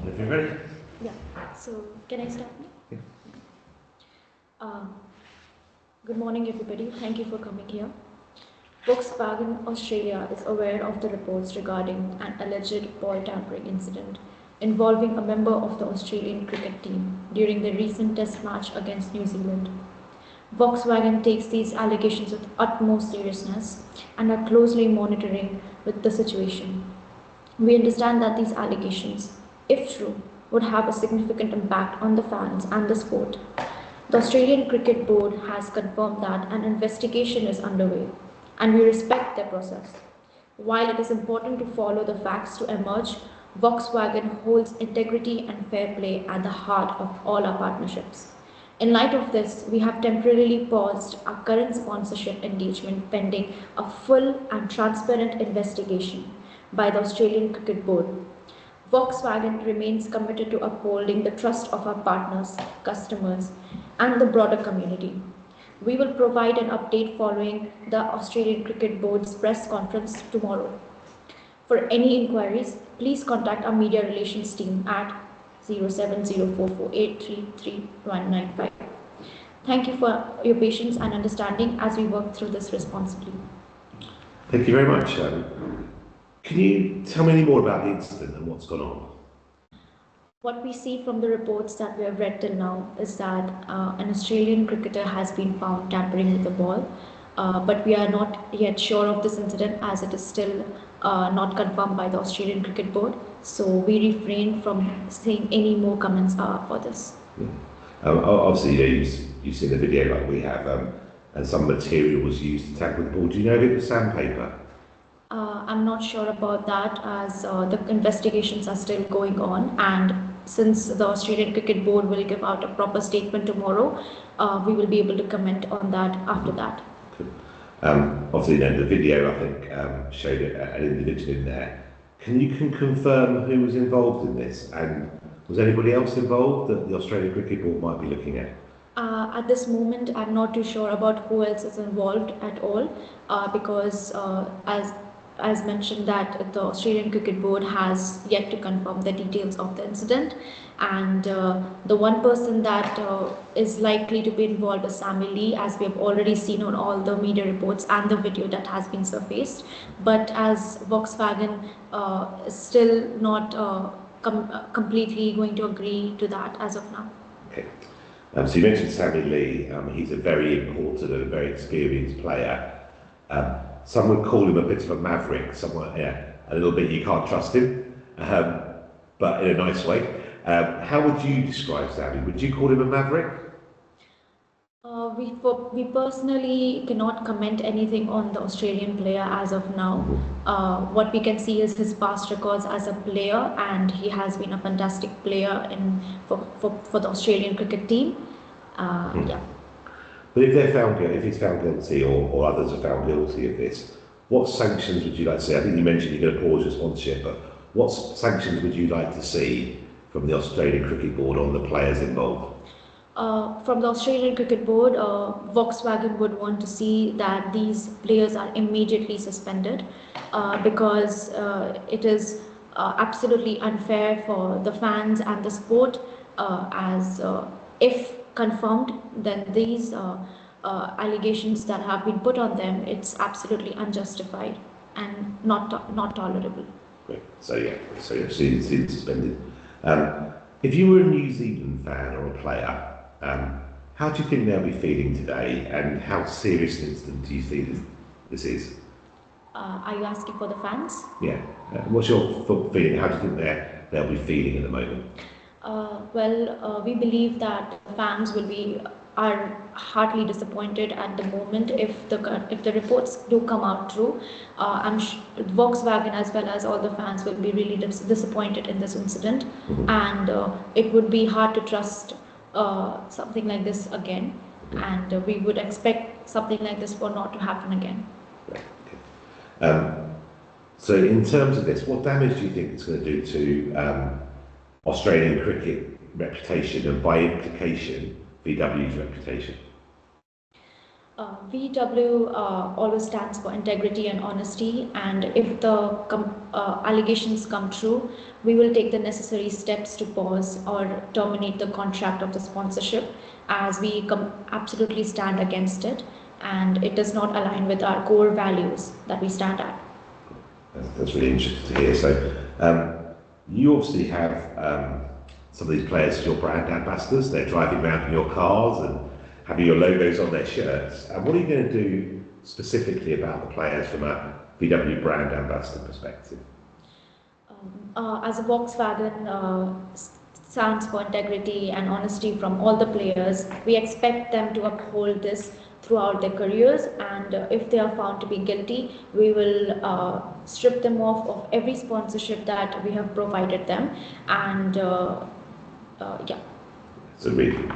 If you're ready. Yeah, so can I start now? Yeah. Good morning, everybody. Thank you for coming here. Volkswagen Australia is aware of the reports regarding an alleged ball tampering incident involving a member of the Australian cricket team during the recent Test match against New Zealand. Volkswagen takes these allegations with utmost seriousness and are closely monitoring with the situation. We understand that these allegations, if true, would have a significant impact on the fans and the sport. The Australian Cricket Board has confirmed that an investigation is underway, and we respect their process. While it is important to follow the facts to emerge, Volkswagen holds integrity and fair play at the heart of all our partnerships. In light of this, we have temporarily paused our current sponsorship engagement pending a full and transparent investigation by the Australian Cricket Board. Volkswagen remains committed to upholding the trust of our partners, customers, and the broader community. We will provide an update following the Australian Cricket Board's press conference tomorrow. For any inquiries, please contact our media relations team at 070448333195. Thank you for your patience and understanding as we work through this responsibly. Thank you very much. Can you tell me any more about the incident and what's gone on? What we see from the reports that we have read till now is that an Australian cricketer has been found tampering with the ball, but we are not yet sure of this incident as it is still not confirmed by the Australian Cricket Board. So we refrain from saying any more comments for this. Yeah. Obviously, you've seen the video like we have, and some material was used to tamper the ball. Do you know if it was sandpaper? I'm not sure about that as the investigations are still going on, and since the Australian Cricket Board will give out a proper statement tomorrow, we will be able to comment on that after that. Cool. Obviously, then the video I think showed an individual in there. Can you confirm who was involved in this, and was anybody else involved that the Australian Cricket Board might be looking at? At this moment, I'm not too sure about who else is involved at all, because as mentioned that the Australian Cricket Board has yet to confirm the details of the incident, and the one person that is likely to be involved is Sammy Lee, as we have already seen on all the media reports and the video that has been surfaced. But as Volkswagen is still not completely going to agree to that as of now. Okay. So you mentioned Sammy Lee. He's a very important and a very experienced player. Some would call him a bit of a maverick, someone, a little bit you can't trust him, but in a nice way. How would you describe Sammy? Would you call him a maverick? We personally cannot comment anything on the Australian player as of now. What we can see is his past records as a player, and he has been a fantastic player for the Australian cricket team. Yeah. But if he's found guilty or others are found guilty of this, what sanctions would you like to see? I think you mentioned you're going to pause your sponsorship, but what sanctions would you like to see from the Australian Cricket Board on the players involved? From the Australian Cricket Board, Volkswagen would want to see that these players are immediately suspended because it is absolutely unfair for the fans and the sport as if confirmed, then these allegations that have been put on them, it's absolutely unjustified and not tolerable. Great. So she's suspended. If you were a New Zealand fan or a player, how do you think they'll be feeling today, and how serious an incident do you think this is? Are you asking for the fans? Yeah. What's your feeling? How do you think they'll be feeling at the moment? We believe that fans are heartily disappointed at the moment if the reports do come out true. I'm sure Volkswagen as well as all the fans will be really disappointed in this incident, and it would be hard to trust something like this again, and we would expect something like this for not to happen again. Right. Okay. So in terms of this, what damage do you think it's going to do to Australian cricket reputation and by implication VW's reputation? VW always stands for integrity and honesty, and if the allegations come true, we will take the necessary steps to pause or terminate the contract of the sponsorship, as we absolutely stand against it, and it does not align with our core values that we stand at. That's really interesting to hear. So, you obviously have some of these players as your brand ambassadors. They're driving around in your cars and having your logos on their shirts. And what are you going to do specifically about the players from a VW brand ambassador perspective? As a Volkswagen stands for integrity and honesty from all the players, we expect them to uphold this throughout their careers, and if they are found to be guilty, we will strip them off of every sponsorship that we have provided them, and yeah. So really,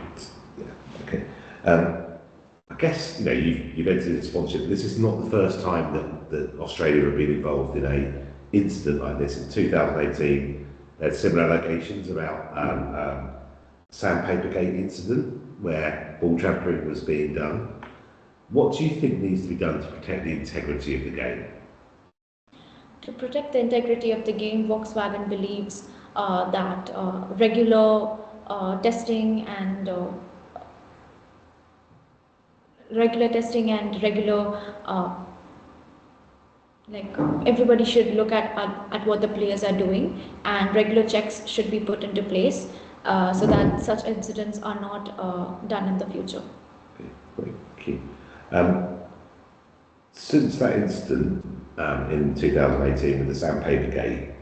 yeah, okay. I guess you've entered sponsorship. This is not the first time that Australia have been involved in a incident like this. In 2018, they had similar allegations about Sandpapergate incident where ball tampering was being done. What do you think needs to be done to protect the integrity of the game? To protect the integrity of the game, Volkswagen believes that regular testing and regular everybody should look at what the players are doing, and regular checks should be put into place so that such incidents are not done in the future. Okay, great, thank you. Since that incident in 2018 with the Sandpapergate,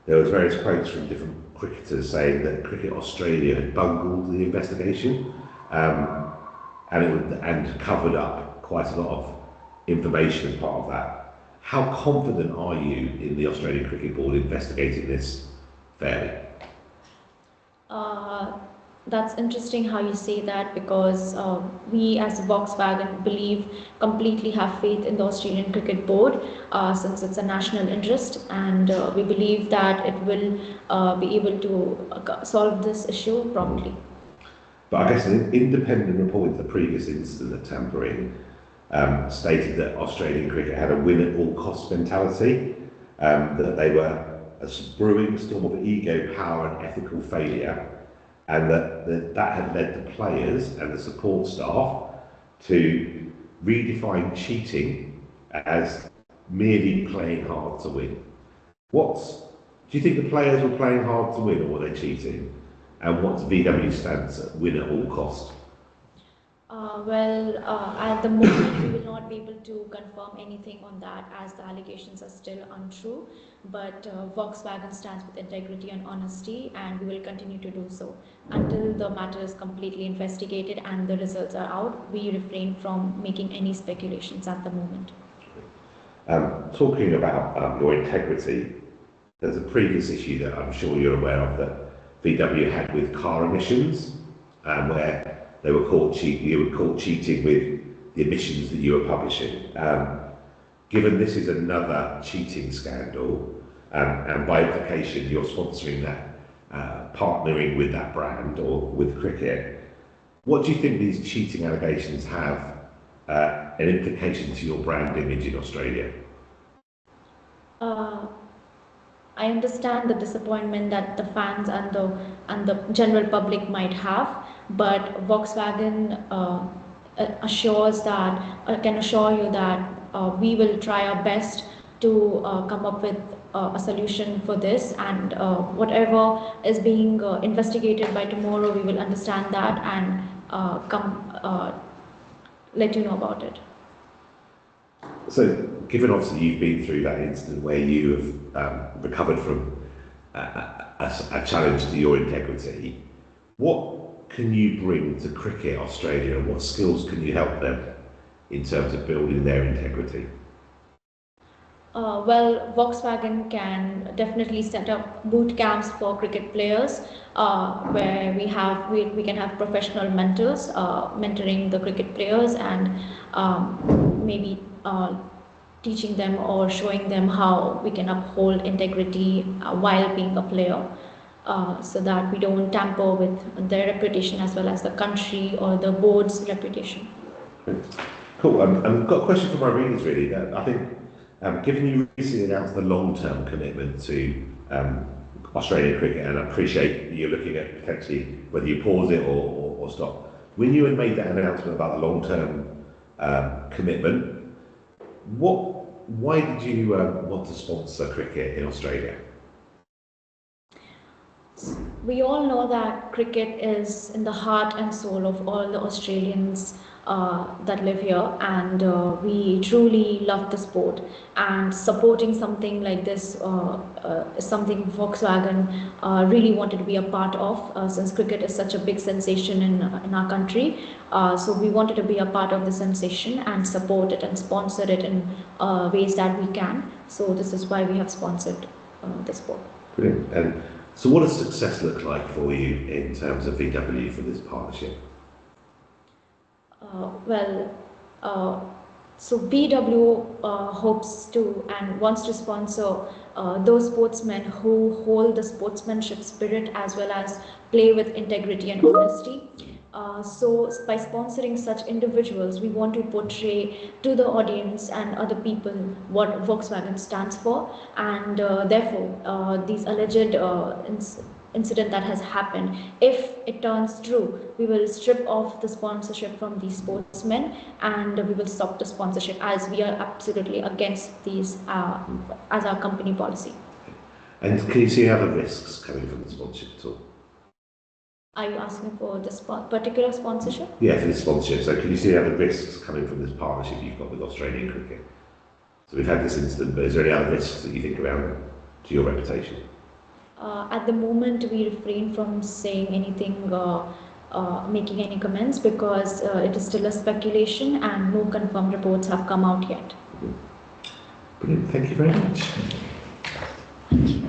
there was various quotes from different cricketers saying that Cricket Australia had bungled the investigation and covered up quite a lot of information as part of that. How confident are you in the Australian Cricket Board investigating this fairly? That's interesting how you say that, because we as Volkswagen completely have faith in the Australian Cricket Board since it's a national interest, and we believe that it will be able to solve this issue promptly. But I guess an independent report into the previous incident of tampering stated that Australian cricket had a win-at-all-cost mentality, that they were a brewing storm of ego, power and ethical failure, and that had led the players and the support staff to redefine cheating as merely playing hard to win. Do you think the players were playing hard to win, or were they cheating? And what's VW stance at win at all cost? At the moment, we will not be able to confirm anything on that, as the allegations are still untrue. But Volkswagen stands with integrity and honesty, and we will continue to do so until the matter is completely investigated and the results are out. We refrain from making any speculations at the moment. Talking about your integrity, there's a previous issue that I'm sure you're aware of that VW had with car emissions, where you were caught cheating with the emissions that you were publishing. Given this is another cheating scandal, and by implication you're sponsoring that, partnering with that brand or with cricket, what do you think these cheating allegations have an implication to your brand image in Australia? I understand the disappointment that the fans and the general public might have, but Volkswagen can assure you that we will try our best to come up with a solution for this, and whatever is being investigated by tomorrow, we will understand that and let you know about it. So, given obviously you've been through that incident where you have recovered from a challenge to your integrity, what can you bring to Cricket Australia, and what skills can you help them in terms of building their integrity? Volkswagen can definitely set up boot camps for cricket players, where we can have professional mentors mentoring the cricket players, and maybe teaching them or showing them how we can uphold integrity while being a player, so that we don't tamper with their reputation as well as the country or the board's reputation. Cool. I've got a question for my readers, really. I think, given you recently announced the long-term commitment to Australian cricket, and I appreciate you're looking at potentially whether you pause it or stop. When you had made that announcement about the long-term commitment, why did you want to sponsor cricket in Australia? We all know that cricket is in the heart and soul of all the Australians that live here, and we truly love the sport. And supporting something like this is something Volkswagen really wanted to be a part of, since cricket is such a big sensation in our country. So we wanted to be a part of the sensation and support it and sponsor it in ways that we can. So this is why we have sponsored the sport. Brilliant. And so what does success look like for you in terms of VW for this partnership? So VW hopes to and wants to sponsor those sportsmen who hold the sportsmanship spirit as well as play with integrity and honesty. So by sponsoring such individuals, we want to portray to the audience and other people what Volkswagen stands for, and therefore these alleged incident that has happened, if it turns true, we will strip off the sponsorship from these sportsmen, and we will stop the sponsorship, as we are absolutely against these as our company policy. And can you see other risks coming from the sponsorship at all? Are you asking for this particular sponsorship? Yeah, for this sponsorship. So can you see other risks coming from this partnership you've got with Australian cricket? So we've had this incident, but is there any other risks that you think around to your reputation? At the moment, we refrain from saying anything, making any comments, because it is still a speculation and no confirmed reports have come out yet. Brilliant. Thank you very much. Thank you.